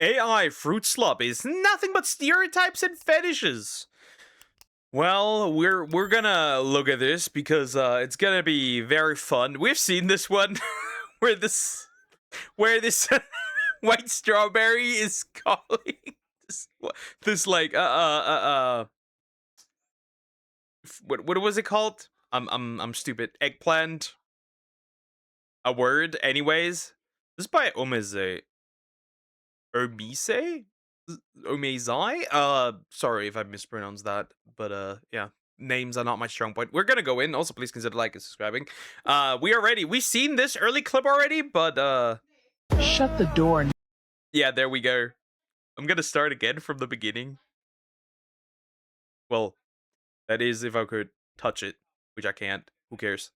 AI fruit slop is nothing but stereotypes and fetishes. Well, we're gonna look at this because it's gonna be very fun. We've seen this one where this white strawberry is calling this like what was it called? I'm stupid. Eggplant. A word, anyways. This is by Ohmmeezzy. Ohmmeezzy? Ohmmeezzy? Sorry if I mispronounced that, but yeah, names are not my strong point. We're gonna go in. Also, please consider liking and subscribing. We are ready. We've seen this early clip already, but Shut the door. yeah, there we go. I'm gonna start again from the beginning. Well, that is if I could touch it, which I can't. Who cares?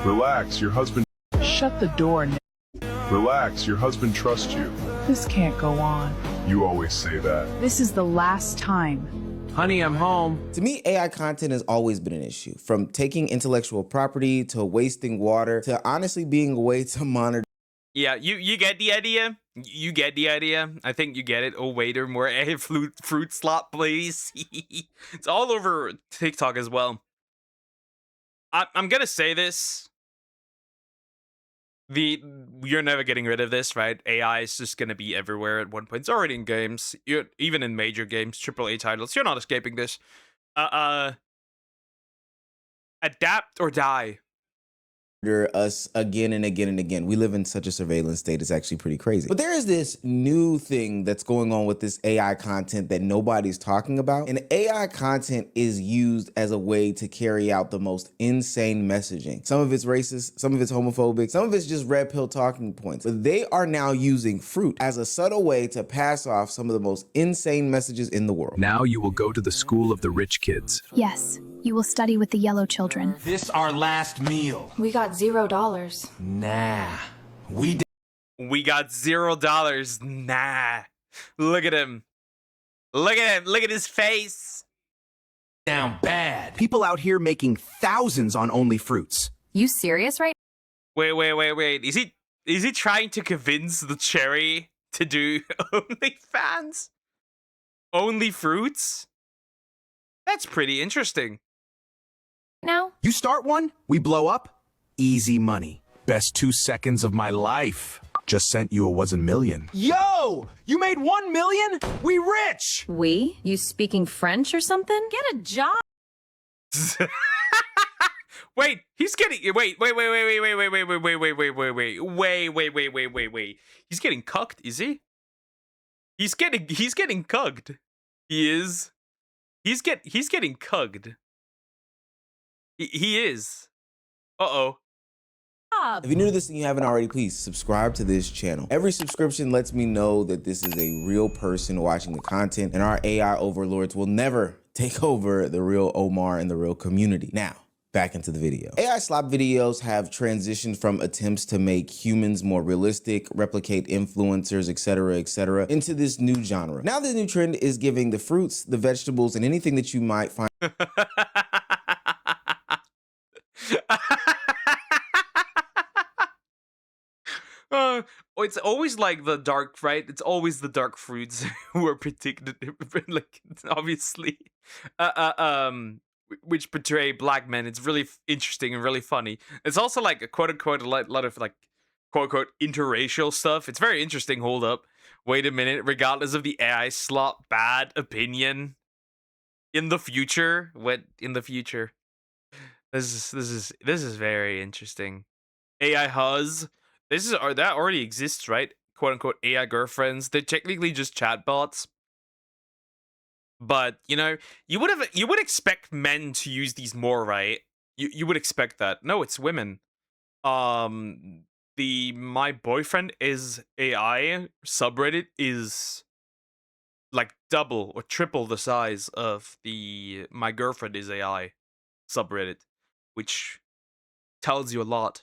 Relax, your husband. Shut the door. Relax, your husband trusts you. This can't go on. You always say that. This is the last time. Honey, I'm home. To me, AI content has always been an issue. From taking intellectual property to wasting water to honestly being a way to monitor. Yeah, you get the idea. You get the idea. I think you get it. Oh, waiter, more fruit slop, please. It's all over TikTok as well. I'm gonna say this. You're never getting rid of this, right? AI is just gonna be everywhere at one point. It's already in games. Even in major games, AAA titles. You're not escaping this. Adapt or die. Us again and again and again. We live in such a surveillance state, it's actually pretty crazy. But there is this new thing that's going on with this AI content that nobody's talking about. And AI content is used as a way to carry out the most insane messaging. Some of it's racist, some of it's homophobic, some of it's just red pill talking points. But they are now using fruit as a subtle way to pass off some of the most insane messages in the world. Now you will go to the school of the rich kids. Yes, you will study with the yellow children. This our last meal. We got $0. Nah. We got $0. Nah. Look at him. Look at him. Look at his face. down bad. People out here making thousands on only fruits. You serious right? Wait. Is he trying to convince the cherry to do OnlyFans? Only fruits? That's pretty interesting. Now? You start one, we blow up. Easy money. Best 2 seconds of my life. Just sent you a wasn't million. Yo! You made 1 million? We rich! We? You speaking French or something? Get a job. Wait, he's getting wait. He's getting cucked, is he? He's getting cugged. He is. He's getting cugged. He is. Uh-oh. If you're new to this and you haven't already, please subscribe to this channel. Every subscription lets me know that this is a real person watching the content, and our AI overlords will never take over the real Omar and the real community. Now, back into the video. AI slop videos have transitioned from attempts to make humans more realistic, replicate influencers, etc., into this new genre. Now the new trend is giving the fruits, the vegetables, and anything that you might find it's always like the dark, right? It's always the dark fruits who are predicted, like, obviously, which portray black men. It's really interesting and really funny. It's also like a quote unquote a lot of like quote unquote interracial stuff. It's very interesting. Hold up, wait a minute. Regardless of the AI slop bad opinion, in the future, this is very interesting. AI huz. That already exists, right? Quote unquote AI girlfriends. They're technically just chatbots. But you know, you would expect men to use these more, right? You would expect that. No, it's women. The my boyfriend is AI subreddit is like double or triple the size of the my girlfriend is AI subreddit, which tells you a lot.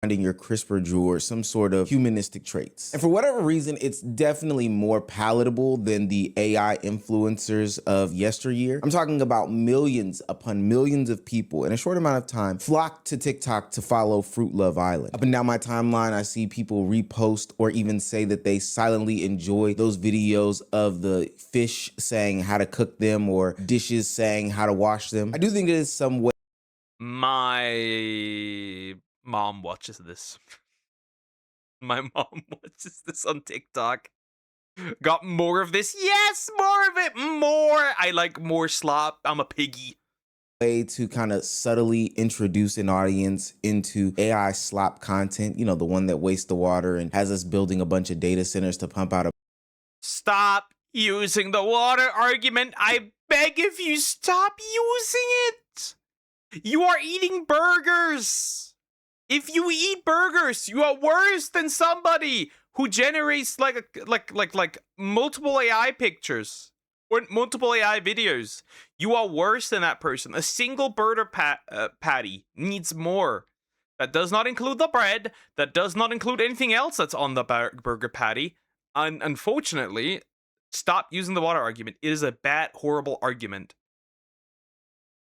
finding your CRISPR jewel or some sort of humanistic traits. And for whatever reason, it's definitely more palatable than the AI influencers of yesteryear. I'm talking about millions upon millions of people in a short amount of time flocked to TikTok to follow Fruit Love Island. Up and down my timeline, I see people repost or even say that they silently enjoy those videos of the fish saying how to cook them or dishes saying how to wash them. I do think it is some way My mom watches this. My mom watches this on TikTok. Got more of this? Yes, more of it. More. I like more slop. I'm a piggy. to kind of subtly introduce an audience into AI slop content, you know, the one that wastes the water and has us building a bunch of data centers to pump out a Stop using the water argument. I beg if you stop using it. You are eating burgers. If you eat burgers, you are worse than somebody who generates like multiple AI pictures or multiple AI videos. You are worse than that person. A single burger patty needs more. That does not include the bread. That does not include anything else that's on the burger patty. Unfortunately, stop using the water argument. It is a bad, horrible argument.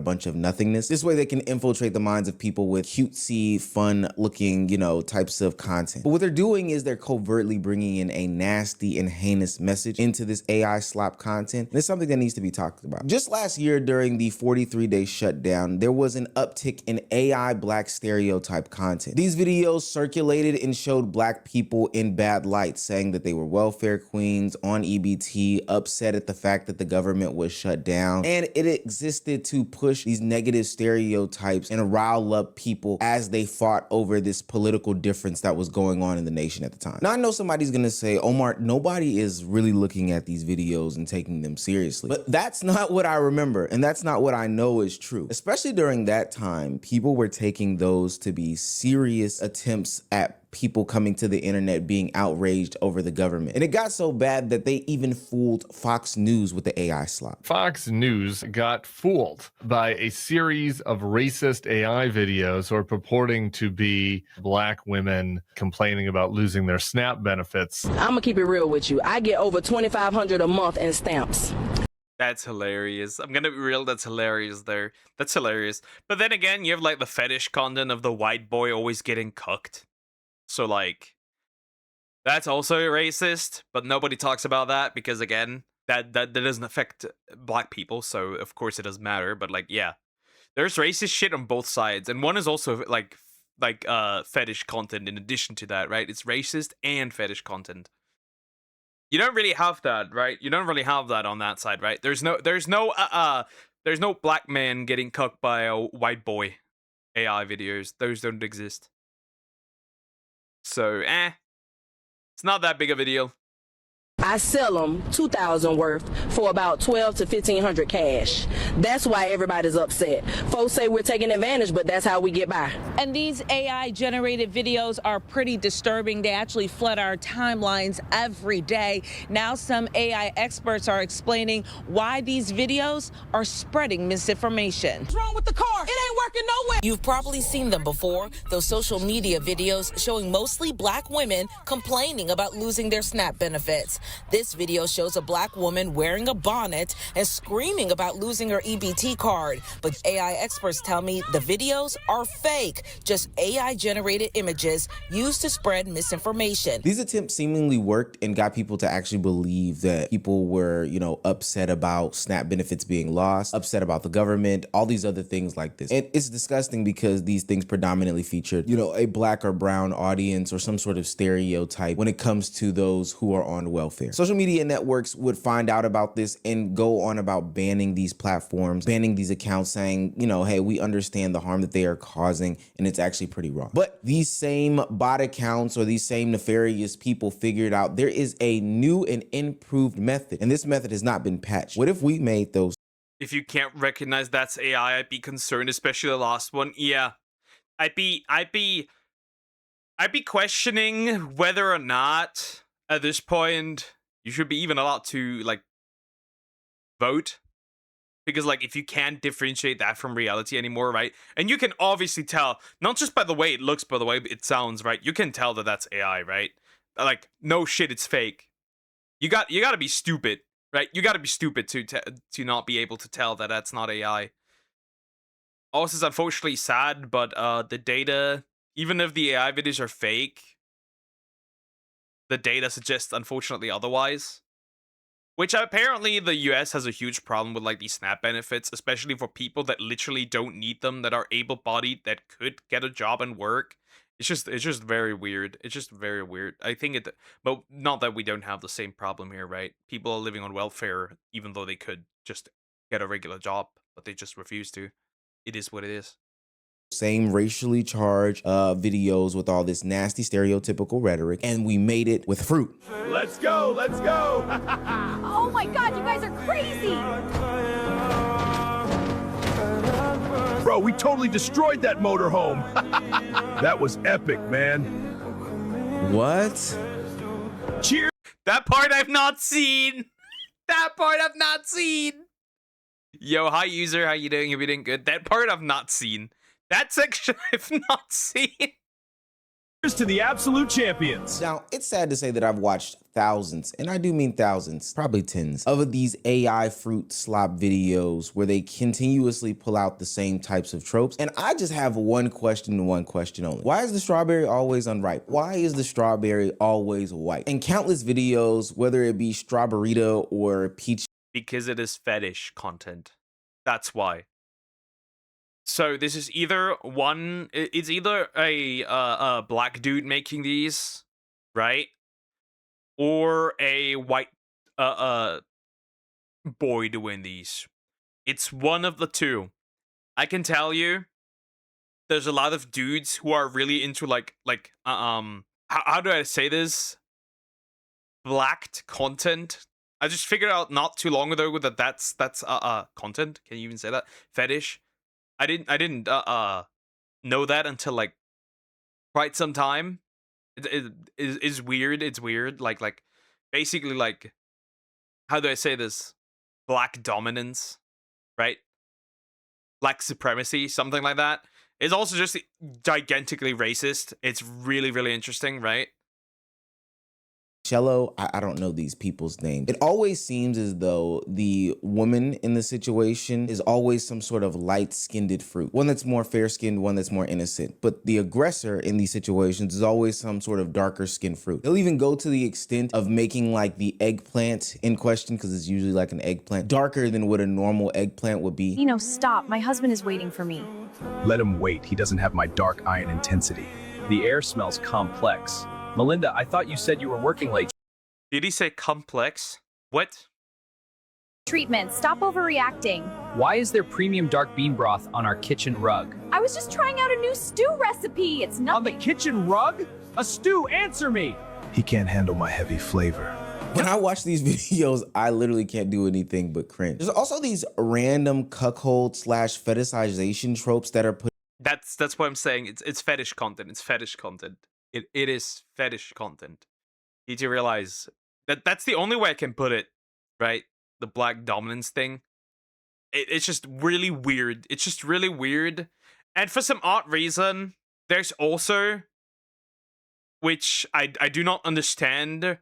bunch of nothingness. This way they can infiltrate the minds of people with cutesy, fun looking, you know, types of content. But what they're doing is they're covertly bringing in a nasty and heinous message into this AI slop content. And it's something that needs to be talked about. Just last year during the 43-day shutdown, there was an uptick in AI black stereotype content. These videos circulated and showed black people in bad light, saying that they were welfare queens on EBT, upset at the fact that the government was shut down. And it existed to push these negative stereotypes and rile up people as they fought over this political difference that was going on in the nation at the time. Now I know somebody's gonna say, Omar, nobody is really looking at these videos and taking them seriously. But that's not what I remember, and that's not what I know is true. Especially during that time, people were taking those to be serious attempts at people coming to the internet being outraged over the government. And it got so bad that they even fooled Fox News with the AI slop. Fox News got fooled by a series of racist AI videos or purporting to be black women complaining about losing their SNAP benefits. I'm gonna keep it real with you. I get over $2,500 a month in stamps. That's hilarious. I'm gonna be real, that's hilarious there. That's hilarious. But then again, you have like the fetish content of the white boy always getting cucked. So like, that's also racist, but nobody talks about that because again, that doesn't affect black people, so of course it doesn't matter. But like, yeah, there's racist shit on both sides, and one is also like fetish content in addition to that, right? It's racist and fetish content. You don't really have that, right? You don't really have that on that side, right? There's no black man getting cucked by a white boy AI videos. Those don't exist. So, it's not that big of a deal. I sell them $2,000 worth for about $1,200 to $1,500 cash. That's why everybody's upset. Folks say we're taking advantage, but that's how we get by. And these AI-generated videos are pretty disturbing. They actually flood our timelines every day. Now some AI experts are explaining why these videos are spreading misinformation. What's wrong with the car? It ain't working nowhere. You've probably seen them before, those social media videos showing mostly black women complaining about losing their SNAP benefits. This video shows a black woman wearing a bonnet and screaming about losing her EBT card. But AI experts tell me the videos are fake, just AI-generated images used to spread misinformation. These attempts seemingly worked and got people to actually believe that people were, you know, upset about SNAP benefits being lost, upset about the government, all these other things like this. And it's disgusting because these things predominantly featured, you know, a black or brown audience or some sort of stereotype when it comes to those who are on welfare. Social media networks would find out about this and go on about banning these platforms, banning these accounts, saying, you know, hey, we understand the harm that they are causing and it's actually pretty wrong. But these same bot accounts or these same nefarious people figured out there is a new and improved method, and this method has not been patched. What if we made those? If you can't recognize that's AI, I'd be concerned, especially the last one. Yeah, I'd be questioning whether or not at this point you should be even allowed to like vote, because like if you can't differentiate that from reality anymore, right? And you can obviously tell not just by the way it looks, but the way it sounds, right? You can tell that that's AI, right? Like no shit, it's fake. You got to be stupid, right? You got to be stupid to not be able to tell that that's not AI. Also, it's unfortunately sad, but the data, even if the AI videos are fake, the data suggests unfortunately otherwise. Which apparently the US has a huge problem with, like these SNAP benefits, especially for people that literally don't need them, that are able-bodied, that could get a job and work. It's just very weird. It's just very weird. I think it, but not that we don't have the same problem here, right? People are living on welfare even though they could just get a regular job, but they just refuse to. It is what it is. Same racially charged videos with all this nasty stereotypical rhetoric, and we made it with fruit. Let's go, let's go. Oh my god, you guys are crazy! Bro, we totally destroyed that motorhome. That was epic, man. What? Cheers. That part I've not seen. That part I've not seen. Yo, hi user, how you doing? If you doing good? That part I've not seen. That section I've not seen. Cheers to the absolute champions. Now, it's sad to say that I've watched thousands, and I do mean thousands, probably tens, of these AI fruit slop videos where they continuously pull out the same types of tropes. And I just have one question and one question only. Why is the strawberry always unripe? Why is the strawberry always white? In countless videos, whether it be strawberryta or peach. Because it is fetish content. That's why. So this is either one, it's either a black dude making these, right? Or a white boy doing these. It's one of the two. I can tell you, there's a lot of dudes who are really into how do I say this? Blacked content. I just figured out not too long ago that that's content. Can you even say that? Fetish. I didn't know that until like quite some time. It is weird. It's weird. Like basically like, how do I say this? Black dominance, right? Black supremacy, something like that. It's also just gigantically racist. It's really, really interesting, right? Cello, I don't know these people's names. It always seems as though the woman in the situation is always some sort of light-skinned fruit. One that's more fair-skinned, one that's more innocent. But the aggressor in these situations is always some sort of darker-skinned fruit. They'll even go to the extent of making like the eggplant in question, because it's usually like an eggplant, darker than what a normal eggplant would be. Stop. My husband is waiting for me. Let him wait. He doesn't have my dark iron intensity. The air smells complex. Melinda, I thought you said you were working late. Did he say complex? What? Treatment. Stop overreacting. Why is there premium dark bean broth on our kitchen rug? I was just trying out a new stew recipe. It's nothing. On the kitchen rug? A stew, answer me. He can't handle my heavy flavor. When I watch these videos, I literally can't do anything but cringe. There's also these random cuckold / fetishization tropes that are put. That's what I'm saying. It's fetish content. It's fetish content. It is fetish content. You need to realize that that's the only way I can put it, right? The black dominance thing. It's just really weird. It's just really weird. And for some odd reason, there's also, which I do not understand,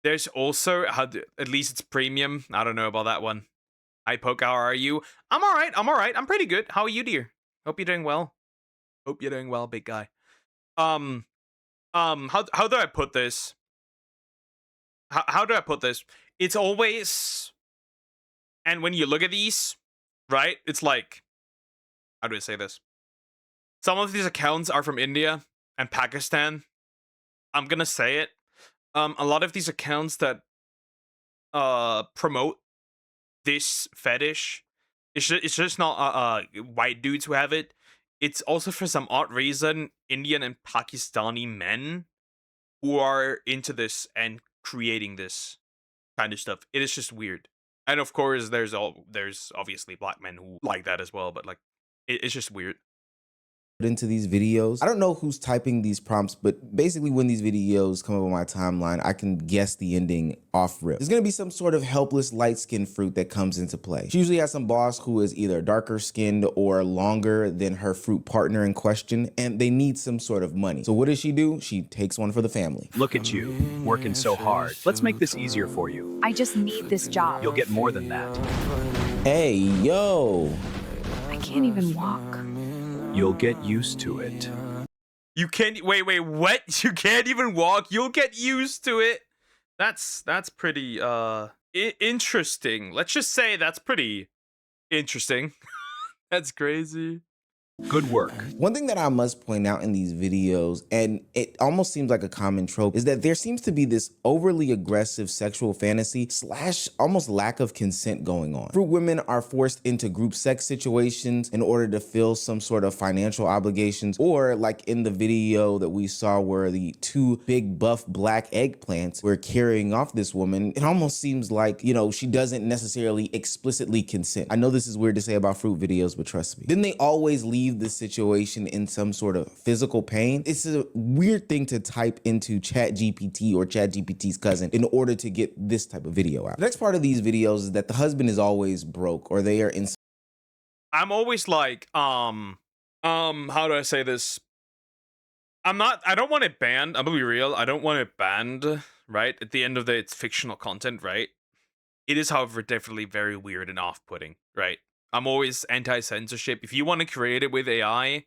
there's also, at least it's premium. I don't know about that one. Hi, Poke, how are you? I'm alright, I'm pretty good. How are you, dear? Hope you're doing well. Hope you're doing well, big guy. How do I put this? How do I put this? It's always, and when you look at these, right? It's like, how do I say this? Some of these accounts are from India and Pakistan. I'm gonna say it. A lot of these accounts that promote this fetish, it's just not white dudes who have it. It's also, for some odd reason, Indian and Pakistani men who are into this and creating this kind of stuff. It is just weird. And of course, there's obviously black men who like that as well, but like, it's just weird. into these videos. I don't know who's typing these prompts, but basically when these videos come up on my timeline, I can guess the ending off rip. There's gonna be some sort of helpless light-skinned fruit that comes into play. She usually has some boss who is either darker skinned or longer than her fruit partner in question, and they need some sort of money. So what does she do? She takes one for the family. Look at you, working so hard. Let's make this easier for you. I just need this job. You'll get more than that. Hey, yo. I can't even walk. You'll get used to it. You can't wait, what? You can't even walk? You'll get used to it. That's pretty interesting. Let's just say that's pretty interesting. That's crazy. Good work. One thing that I must point out in these videos, and it almost seems like a common trope, is that there seems to be this overly aggressive sexual fantasy / almost lack of consent going on. Fruit women are forced into group sex situations in order to fill some sort of financial obligations, or like in the video that we saw where the two big buff black eggplants were carrying off this woman, it almost seems like, you know, she doesn't necessarily explicitly consent. I know this is weird to say about fruit videos, but trust me. Then they always leave this situation in some sort of physical pain. It's a weird thing to type into ChatGPT or ChatGPT's cousin in order to get this type of video out. The next part of these videos is that the husband is always broke, or they are in. I'm always like, how do I say this? I don't want it banned. I'm gonna be real. I don't want it banned, right? At the end of the day, it's fictional content, right? It is, however, definitely very weird and off-putting, right? I'm always anti-censorship. If you want to create it with AI,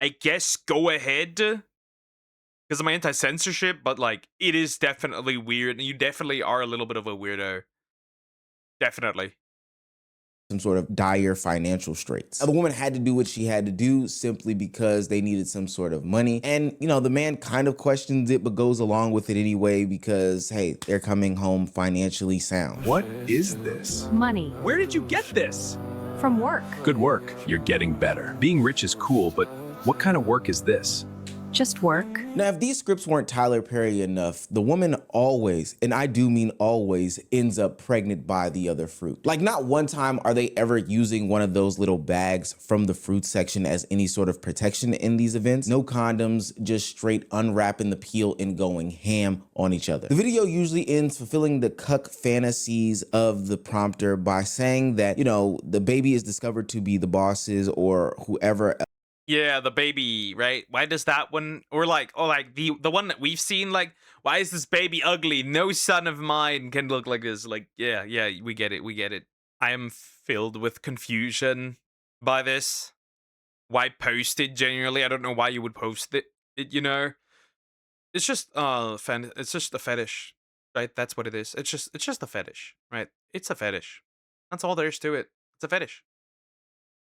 I guess go ahead. Because I'm anti-censorship, but like, it is definitely weird. And you definitely are a little bit of a weirdo. Definitely. Some sort of dire financial straits. The woman had to do what she had to do simply because they needed some sort of money. And, you know, the man kind of questions it, but goes along with it anyway because, hey, they're coming home financially sound. What is this? Money. Where did you get this? From work. Good work. You're getting better. Being rich is cool, but what kind of work is this? Just work. Now, if these scripts weren't Tyler Perry enough, the woman always, and I do mean always, ends up pregnant by the other fruit. Like, not one time are they ever using one of those little bags from the fruit section as any sort of protection in these events. No condoms, just straight unwrapping the peel and going ham on each other. The video usually ends fulfilling the cuck fantasies of the prompter by saying that, you know, the baby is discovered to be the boss's or whoever. Yeah, the baby, right? Why does that one, or like, oh, like the one that we've seen, like, why is this baby ugly? No son of mine can look like this. Like, yeah, we get it. I am filled with confusion by this. Why post it genuinely? I don't know why you would post it, you know? It's just it's just a fetish, right? That's what it is. It's just a fetish, right? It's a fetish. That's all there is to it. It's a fetish.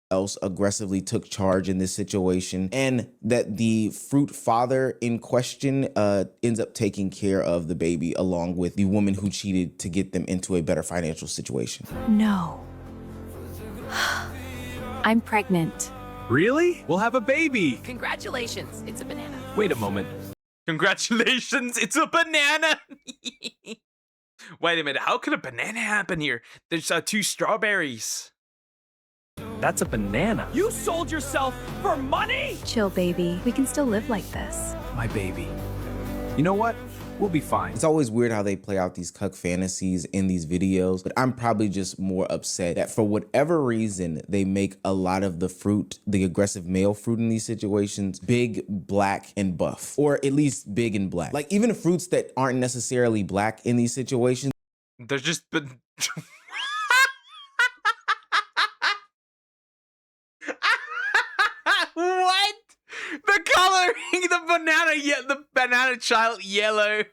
Else aggressively took charge in this situation, and that the fruit father in question ends up taking care of the baby along with the woman who cheated to get them into a better financial situation. No. I'm pregnant. Really? We'll have a baby. Congratulations, it's a banana. Wait a moment. Congratulations, it's a banana. Wait a minute, how could a banana happen here? There's 2 strawberries. That's a banana. You sold yourself for money? Chill, baby. We can still live like this. My baby. You know what? We'll be fine. It's always weird how they play out these cuck fantasies in these videos, but I'm probably just more upset that for whatever reason, they make a lot of the fruit, the aggressive male fruit in these situations, big, black, and buff, or at least big and black. Like, even fruits that aren't necessarily black in these situations. There's just been... What? The coloring, the banana child yellow.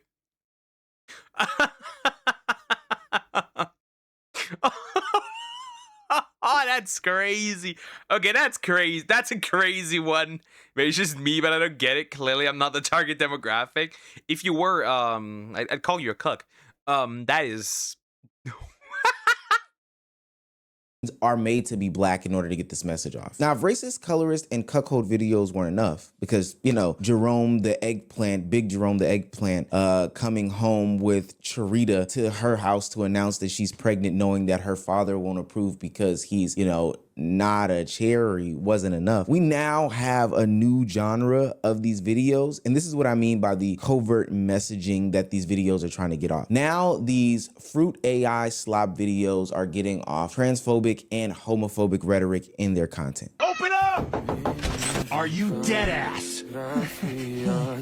Oh, that's crazy. Okay, that's crazy. That's a crazy one. Maybe it's just me, but I don't get it. Clearly, I'm not the target demographic. If you were, I'd call you a cuck. That is... are made to be black in order to get this message off. Now, if racist, colorist, and cuckold videos weren't enough, because, you know, Jerome the eggplant, Big Jerome the eggplant, coming home with Charita to her house to announce that she's pregnant, knowing that her father won't approve because he's, you know, not a cherry wasn't enough, we now have a new genre of these videos. And this is what I mean by the covert messaging that these videos are trying to get off. Now, these fruit AI slop videos are getting off transphobic and homophobic rhetoric in their content. Open up! Are you dead ass?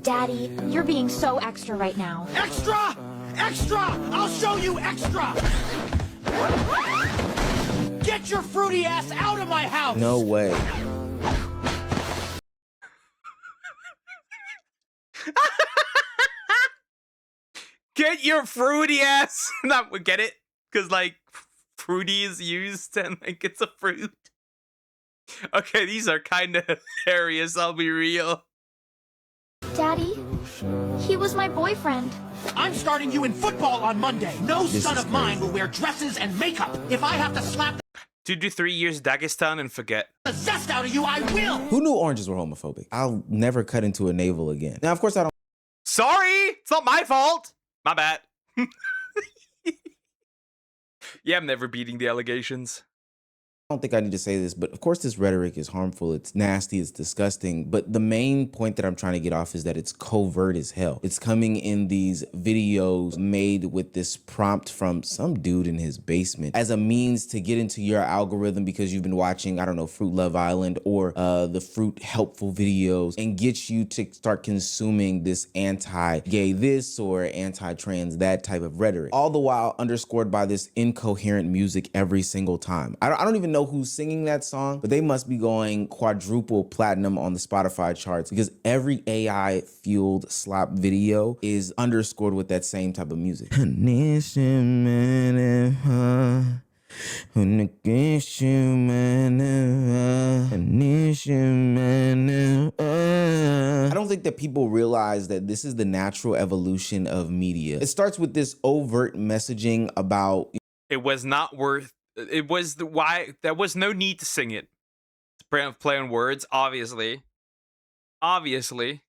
Daddy, you're being so extra right now. Extra! Extra! I'll show you extra! Get your fruity ass out of my house! No way. Get your fruity ass. Not get it? Because like fruity is used and like it's a fruit. Okay, these are kind of hilarious, I'll be real. Daddy, he was my boyfriend. I'm starting you in football on Monday. No son of mine will wear dresses and makeup. If I have to slap 2 to 3 years Dagestan and forget. the zest out of you, I will! Who knew oranges were homophobic? I'll never cut into a navel again. Now, of course, I don't. Sorry, it's not my fault. My bad. Yeah, I'm never beating the allegations. I don't think I need to say this, but of course this rhetoric is harmful. It's nasty. It's disgusting. But the main point that I'm trying to get off is that it's covert as hell. It's coming in these videos made with this prompt from some dude in his basement as a means to get into your algorithm because you've been watching, I don't know, Fruit Love Island or the Fruit helpful videos and get you to start consuming this anti-gay this or anti-trans that type of rhetoric. All the while underscored by this incoherent music every single time. I don't even know who's singing that song, but they must be going quadruple platinum on the Spotify charts because every AI fueled slop video is underscored with that same type of music. I don't think that people realize that this is the natural evolution of media. It starts with this overt messaging about It was not worth. It was the why. There was no need to sing it. To play on words, obviously. Obviously.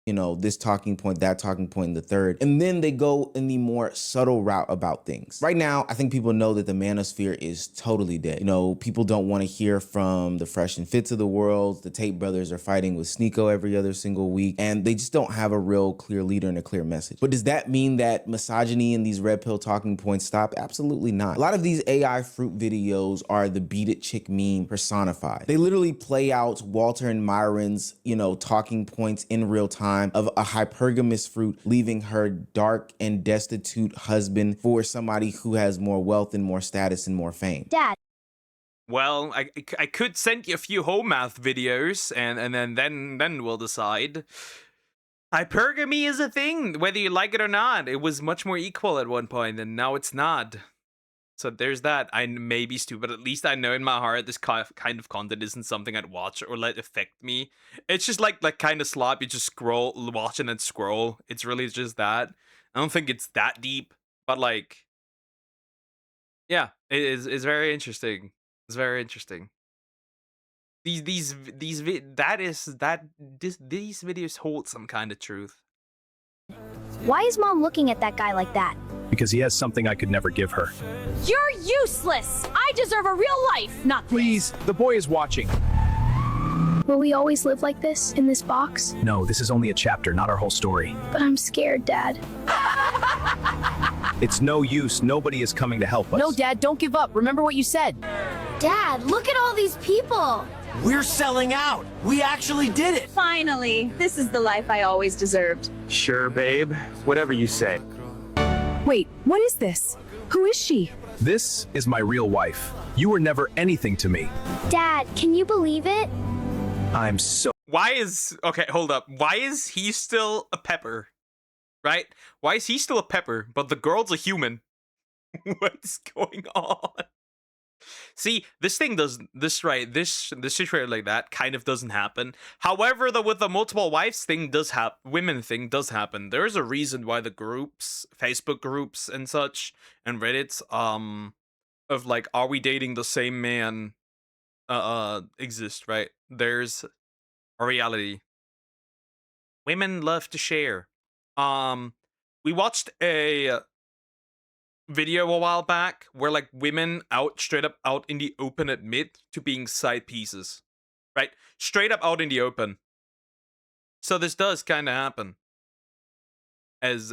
you know, this talking point, that talking point, and the third. And then they go in the more subtle route about things. Right now, I think people know that the manosphere is totally dead. You know, people don't want to hear from the Fresh and Fits of the world. The Tate brothers are fighting with Sneeko every other single week, and they just don't have a real clear leader and a clear message. But does that mean that misogyny and these red pill talking points stop? Absolutely not. A lot of these AI fruit videos are the beat it chick meme personified. They literally play out Walter and Myron's, you know, talking points in real time of a hypergamous fruit leaving her dark and destitute husband for somebody who has more wealth and more status and more fame. Dad. Well, I could send you a few home math videos, and then we'll decide. Hypergamy is a thing, whether you like it or not. It was much more equal at one point, and now it's not. So there's that. I may be stupid. At least I know in my heart this kind of content isn't something I'd watch or let affect me. It's just like kind of slop. You just scroll, watch and then scroll. It's really just that. I don't think it's that deep, but like, yeah, it is. It's very interesting. It's very interesting. These videos hold some kind of truth. Why is Mom looking at that guy like that? Because he has something I could never give her. You're useless! I deserve a real life, not this. Please, the boy is watching. Will we always live like this, in this box? No, this is only a chapter, not our whole story. But I'm scared, Dad. It's no use. Nobody is coming to help us. No, Dad, don't give up. Remember what you said. Dad, look at all these people! We're selling out. We actually did it. Finally, this is the life I always deserved. Sure, babe. Whatever you say. Wait, what is this? Who is she? This is my real wife. You were never anything to me. Dad, can you believe it? I'm so... Why is... Okay, hold up. Why is he still a pepper? Right? Why is he still a pepper, but the girl's a human? What's going on? See, this thing doesn't... This situation like that kind of doesn't happen. However, with the multiple wives thing does happen, women thing does happen. There's a reason why the groups, Facebook groups and such, and Reddits, of like, are we dating the same man, exist, right? There's a reality. Women love to share. We watched a video a while back where like women straight up out in the open admit to being side pieces, right? Straight up out in the open. So this does kind of happen. As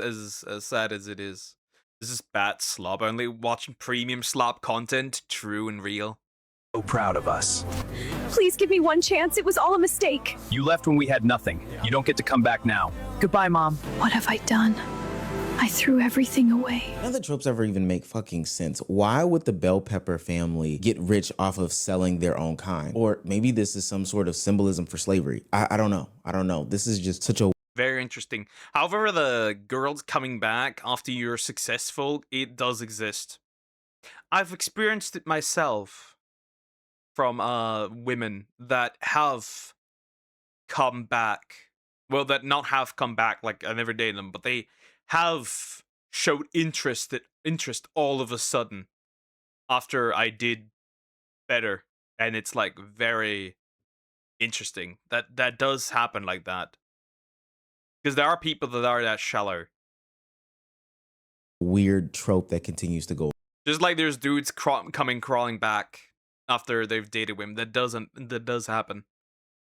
sad as it is. This is bad Slop. Only watching premium Slop content, true and real. So proud of us. Please give me one chance. It was all a mistake. You left when we had nothing. You don't get to come back now. Goodbye, Mom. What have I done? I threw everything away. None of the tropes ever even make fucking sense. Why would the bell pepper family get rich off of selling their own kind? Or maybe this is some sort of symbolism for slavery. I don't know. I don't know. This is just such a very interesting. However, the girls coming back after you're successful, it does exist. I've experienced it myself from women that have come back. Well, that not have come back, like I never dated them, but they have showed interest all of a sudden after I did better. And it's like very interesting. That does happen like that. Because there are people that are that shallow. weird trope that continues to go. Just like there's dudes crawling back after they've dated women. That does happen.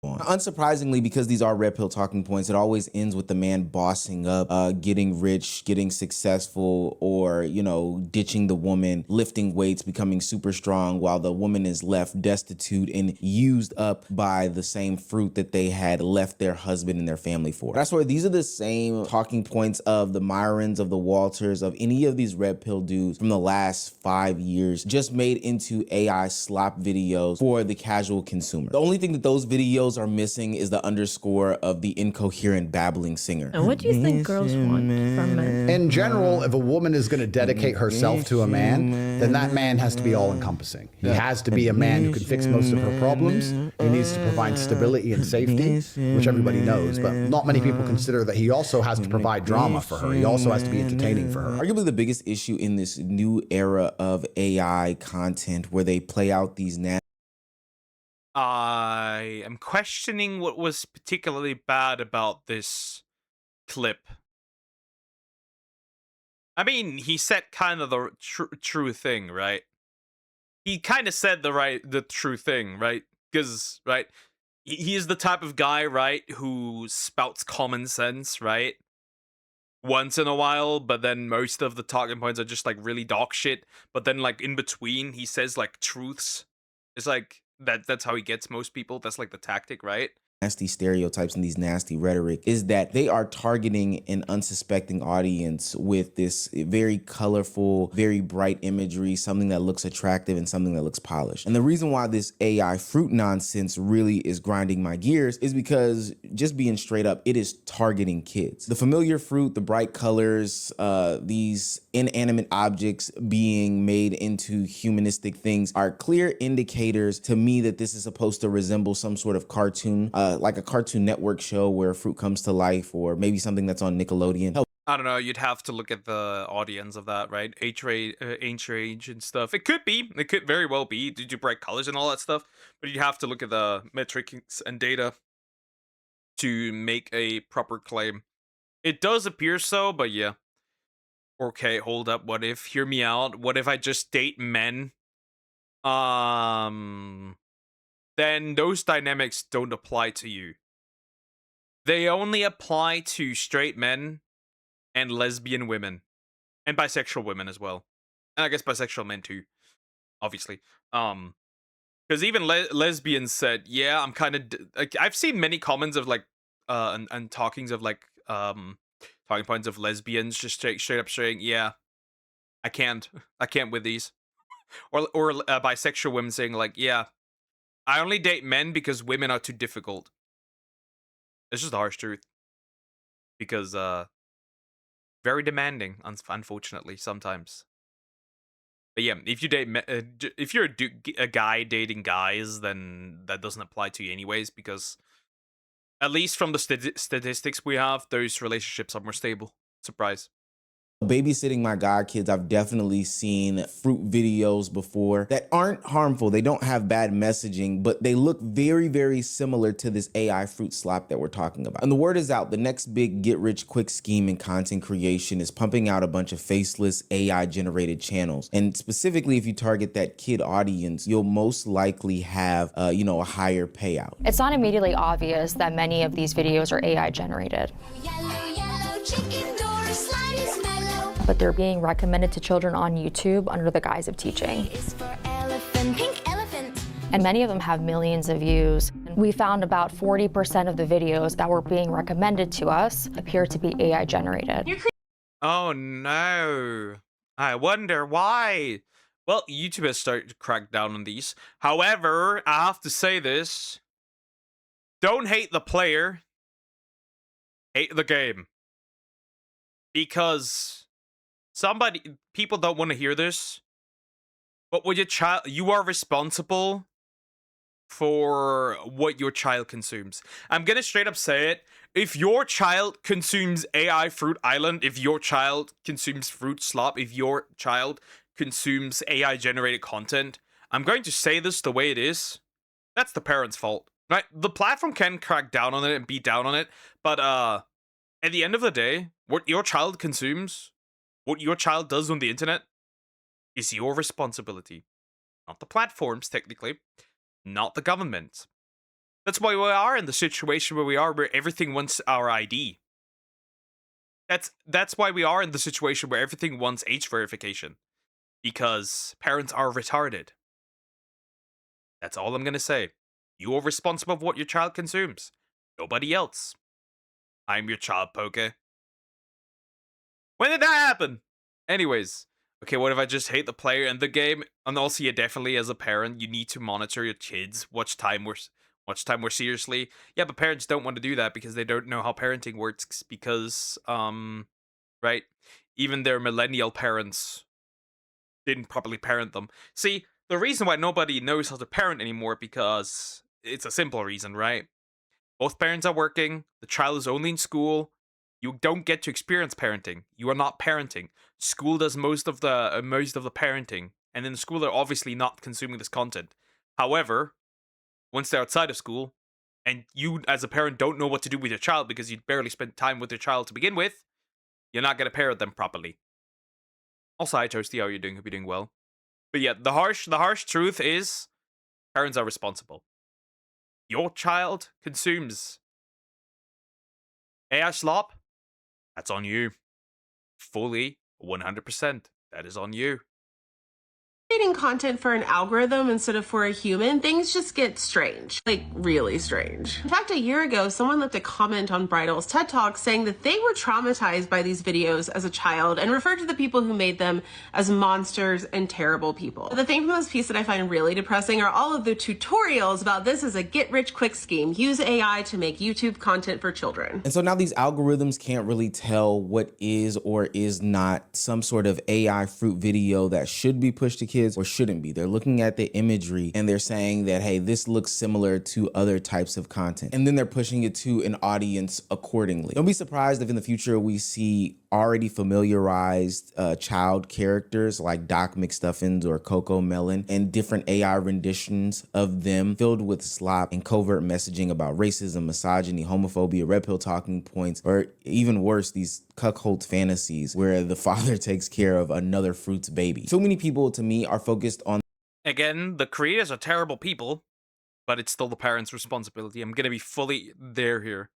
Unsurprisingly, because these are red pill talking points, it always ends with the man bossing up, getting rich, getting successful, or, you know, ditching the woman, lifting weights, becoming super strong, while the woman is left destitute and used up by the same fruit that they had left their husband and their family for. That's why these are the same talking points of the Myrons, of the Walters, of any of these red pill dudes from the last 5 years, just made into AI slop videos for the casual consumer. The only thing that those videos are missing is the underscore of the incoherent babbling singer. And what do you think girls want from men? In general, if a woman is going to dedicate herself to a man, then that man has to be all-encompassing. He has to be a man who can fix most of her problems. He needs to provide stability and safety, which everybody knows, but not many people consider that he also has to provide drama for her. He also has to be entertaining for her. Arguably the biggest issue in this new era of AI content where they play out these I am questioning what was particularly bad about this clip. I mean, he said kind of the true thing, right? He kind of said the true thing, right? Because, right, he is the type of guy, right, who spouts common sense, right? Once in a while, but then most of the talking points are just like really dog shit. But then like in between, he says like truths. It's like that's how he gets most people. That's like the tactic, right? nasty stereotypes and these nasty rhetoric is that they are targeting an unsuspecting audience with this very colorful, very bright imagery, something that looks attractive and something that looks polished. And the reason why this AI fruit nonsense really is grinding my gears is because, just being straight up, it is targeting kids. The familiar fruit, the bright colors, these inanimate objects being made into humanistic things are clear indicators to me that this is supposed to resemble some sort of cartoon, like a Cartoon Network show where fruit comes to life, or maybe something that's on Nickelodeon. I don't know, you'd have to look at the audience of that, right? Age range and stuff. It could be, it could very well be due to bright colors and all that stuff, but you have to look at the metrics and data to make a proper claim. It does appear so, but yeah. Okay, hold up. What if, hear me out, what if I just date men? Then those dynamics don't apply to you. They only apply to straight men and lesbian women and bisexual women as well. And I guess bisexual men too, obviously. Because even lesbians said, yeah, I'm kind of like, I've seen many comments of like and talkings of like talking points of lesbians just straight up saying, yeah, I can't with these. Or bisexual women saying like, yeah, I only date men because women are too difficult. It's just the harsh truth. Because very demanding, unfortunately, sometimes. But yeah, if you date, if you're a guy dating guys, then that doesn't apply to you anyways, because at least from the statistics we have, those relationships are more stable. Surprise. Babysitting my god kids, I've definitely seen fruit videos before that aren't harmful. They don't have bad messaging, but they look very, very similar to this AI fruit slop that we're talking about. And the word is out, the next big get-rich-quick scheme in content creation is pumping out a bunch of faceless AI-generated channels. And specifically, if you target that kid audience, you'll most likely have, a higher payout. It's not immediately obvious that many of these videos are AI generated. But they're being recommended to children on YouTube under the guise of teaching. And many of them have millions of views. We found about 40% of the videos that were being recommended to us appear to be AI generated. Oh no. I wonder why. Well, YouTube has started to crack down on these. However, I have to say this. Don't hate the player. Hate the game. Because people don't want to hear this. But with your child, you are responsible for what your child consumes. I'm gonna straight up say it. If your child consumes AI Fruit Island, if your child consumes Fruit Slop, if your child consumes AI generated content, I'm going to say this the way it is. That's the parent's fault. Right? The platform can crack down on it and beat down on it, but at the end of the day, what your child consumes, what your child does on the internet, is your responsibility. Not the platforms, technically. Not the government. That's why we are in the situation where we are, where everything wants our ID. That's why we are in the situation where everything wants age verification. Because parents are retarded. That's all I'm gonna say. You are responsible for what your child consumes. Nobody else. I'm your child, Poke. When did that happen? Anyways. Okay, what if I just hate the player and the game? And also, yeah, definitely as a parent, you need to monitor your kids. Watch time more seriously. Yeah, but parents don't want to do that because they don't know how parenting works. Because, right? Even their millennial parents didn't properly parent them. See, the reason why nobody knows how to parent anymore, because it's a simple reason, right? Both parents are working. The child is only in school. You don't get to experience parenting. You are not parenting. School does most of the parenting, and in school they're obviously not consuming this content. However, once they're outside of school, and you as a parent don't know what to do with your child because you barely spent time with your child to begin with, you're not gonna parent them properly. Also, hi Toasty, how are you doing? Hope you're doing well. But yeah, the harsh truth is, parents are responsible. Your child consumes AI slop. That's on you. Fully, 100%. That is on you. Creating content for an algorithm instead of for a human, things just get strange. Like, really strange. In fact, a year ago, someone left a comment on Bridal's TED Talk saying that they were traumatized by these videos as a child and referred to the people who made them as monsters and terrible people. The thing from this piece that I find really depressing are all of the tutorials about this as a get-rich-quick scheme. Use AI to make YouTube content for children. And so now these algorithms can't really tell what is or is not some sort of AI fruit video that should be pushed to kids or shouldn't be. They're looking at the imagery and they're saying that, hey, this looks similar to other types of content. And then they're pushing it to an audience accordingly. Don't be surprised if in the future we see already familiarized child characters like Doc McStuffins or Coco Melon and different AI renditions of them filled with slop and covert messaging about racism, misogyny, homophobia, red pill talking points, or even worse, these cuckold fantasies where the father takes care of another fruit's baby. So many people, to me, are focused on. Again, the creators are terrible people, but it's still the parents' responsibility. I'm gonna be fully there here.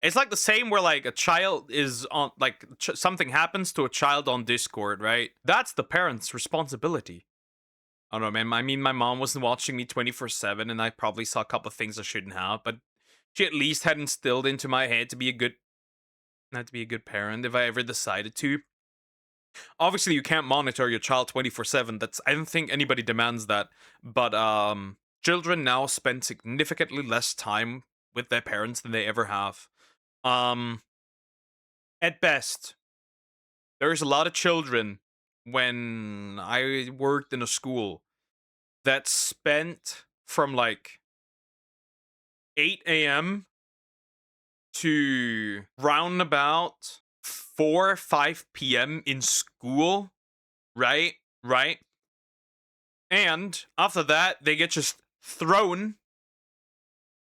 It's like the same where like a child is on, like something happens to a child on Discord, right? That's the parents' responsibility. I don't know, man. I mean, my mom wasn't watching me 24/7, and I probably saw a couple of things I shouldn't have, but she at least had instilled into my head to be a good, not to be a good parent if I ever decided to. Obviously, you can't monitor your child 24/7. I don't think anybody demands that, but children now spend significantly less time with their parents than they ever have. At best, there's a lot of children when I worked in a school that spent from like 8 a.m. to round about 4 or 5 p.m. in school, right? Right? And after that, they get just thrown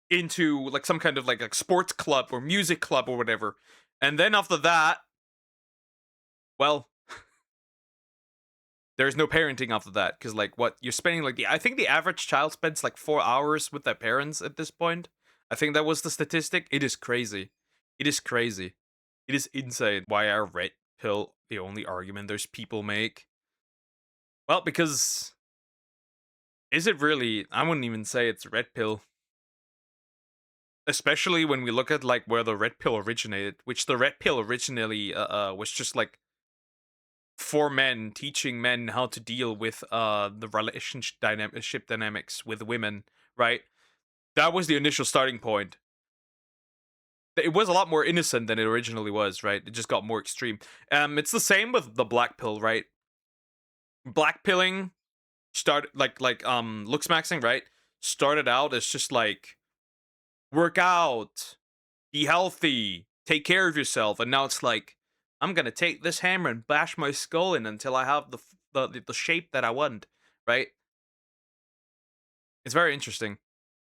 into like some kind of like a sports club or music club or whatever. And then after that, well, there's no parenting after that, because like what you're spending, like I think the average child spends like 4 hours with their parents at this point. I think that was the statistic. It is crazy. It is crazy. It is insane. Why are red pill the only argument there's people make? Well, because is it really? I wouldn't even say it's red pill. Especially when we look at like where the red pill originated, which the red pill originally was just like for men, teaching men how to deal with the relationship dynamics with women, right? That was the initial starting point. It was a lot more innocent than it originally was, right? It just got more extreme. It's the same with the black pill, right? Black pilling started like looks maxing, right? Started out as just like work out, be healthy, take care of yourself, and now it's like I'm gonna take this hammer and bash my skull in until I have the shape that I want, right? It's very interesting.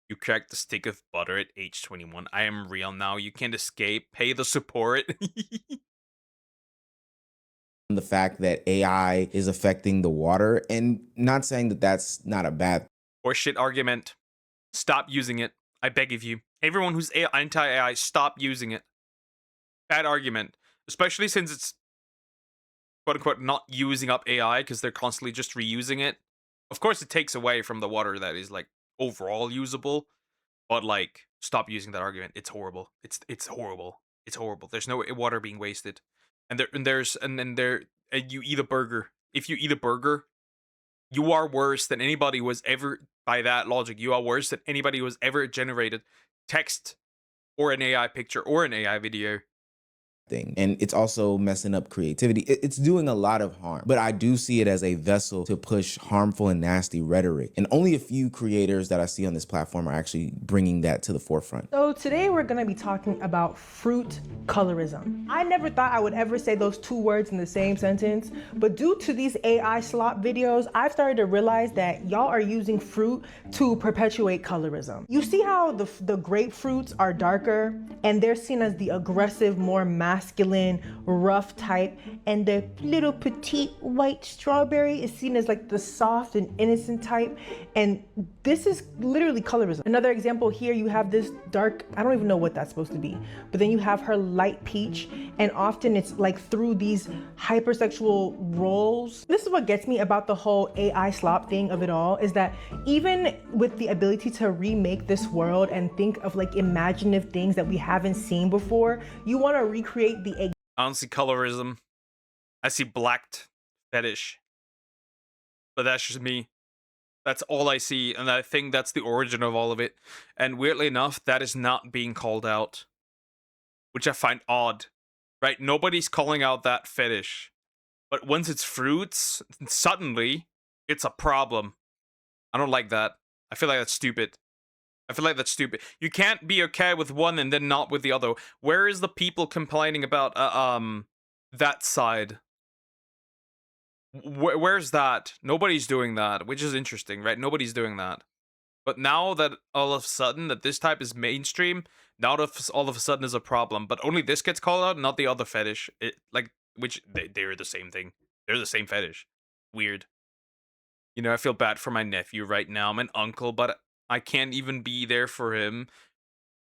You cracked the stick of butter at age 21. I am real now. You can't escape. Pay the support. The fact that AI is affecting the water, and not saying that that's not a bad Horseshit argument. Stop using it. I beg of you. Everyone who's anti-AI, stop using it. Bad argument. Especially since it's quote-unquote not using up AI because they're constantly just reusing it. Of course, it takes away from the water that is like overall usable, but like stop using that argument. It's horrible. It's horrible. It's horrible. There's no water being wasted, and you eat a burger. If you eat a burger, you are worse than anybody who has ever. By that logic, you are worse than anybody who has ever generated text or an AI picture or an AI video. thing. And it's also messing up creativity. It's doing a lot of harm, but I do see it as a vessel to push harmful and nasty rhetoric. And only a few creators that I see on this platform are actually bringing that to the forefront. So today we're going to be talking about fruit colorism. I never thought I would ever say those two words in the same sentence, but due to these AI slop videos, I've started to realize that y'all are using fruit to perpetuate colorism. You see how the grapefruits are darker and they're seen as the aggressive, more masculine, rough type, and the little petite white strawberry is seen as like the soft and innocent type, and this is literally colorism. Another example here, you have this dark, I don't even know what that's supposed to be, but then you have her light peach, and often it's like through these hypersexual roles. This is what gets me about the whole AI slop thing of it all, is that even with the ability to remake this world and think of like imaginative things that we haven't seen before, you want to recreate the. I don't see colorism. I see blacked fetish. But that's just me. That's all I see, and I think that's the origin of all of it. And weirdly enough, that is not being called out, which I find odd, right? Nobody's calling out that fetish. But once it's fruits, suddenly it's a problem. I don't like that. I feel like that's stupid. You can't be okay with one and then not with the other. Where is the people complaining about that side? Where's that? Nobody's doing that, which is interesting, right? Nobody's doing that. But now that all of a sudden that this type is mainstream, now all of a sudden is a problem. But only this gets called out, not the other fetish. Which they're the same thing. They're the same fetish. Weird. You know, I feel bad for my nephew right now. I'm an uncle, but I can't even be there for him.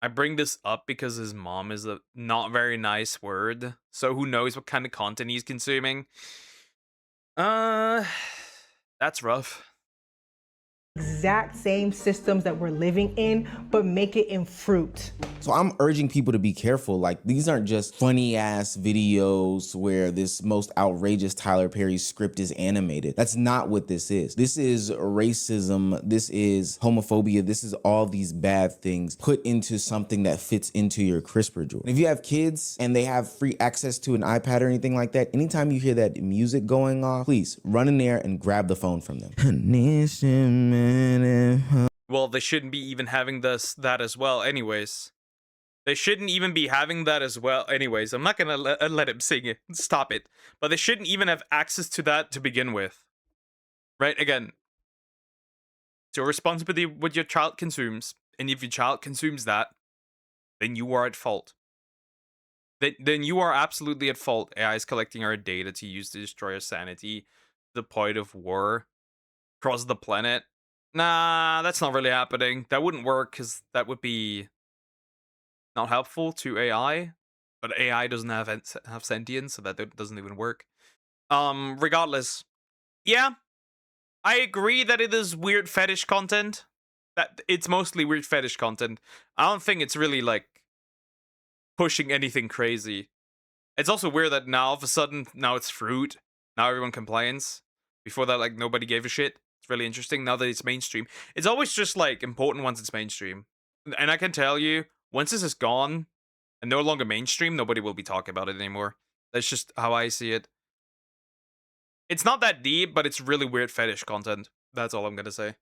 I bring this up because his mom is a not very nice word. So who knows what kind of content he's consuming. That's rough. Exact same systems that we're living in, but make it in fruit. So I'm urging people to be careful. Like, these aren't just funny ass videos where this most outrageous Tyler Perry script is animated. That's not what this is. This is racism. This is homophobia. This is all these bad things put into something that fits into your crisper drawer. If you have kids and they have free access to an iPad or anything like that, anytime you hear that music going off, please run in there and grab the phone from them. Well, they shouldn't be even having that as well anyways. They shouldn't even be having that as well. Anyways, I'm not gonna let him sing it. Stop it. But they shouldn't even have access to that to begin with. Right? Again, it's your responsibility what your child consumes. And if your child consumes that, then you are at fault. Then you are absolutely at fault. AI is collecting our data to use to destroy our sanity. The point of war across the planet. Nah, that's not really happening. That wouldn't work because that would be not helpful to AI. But AI doesn't have sentience, so that doesn't even work. Regardless, yeah, I agree that it is weird fetish content. That it's mostly weird fetish content. I don't think it's really like pushing anything crazy. It's also weird that now all of a sudden now it's fruit. Now everyone complains. Before that, like nobody gave a shit. It's really interesting now that it's mainstream. It's always just like important once it's mainstream. And I can tell you, once this is gone and no longer mainstream, nobody will be talking about it anymore. That's just how I see it. It's not that deep, but it's really weird fetish content. That's all I'm gonna say.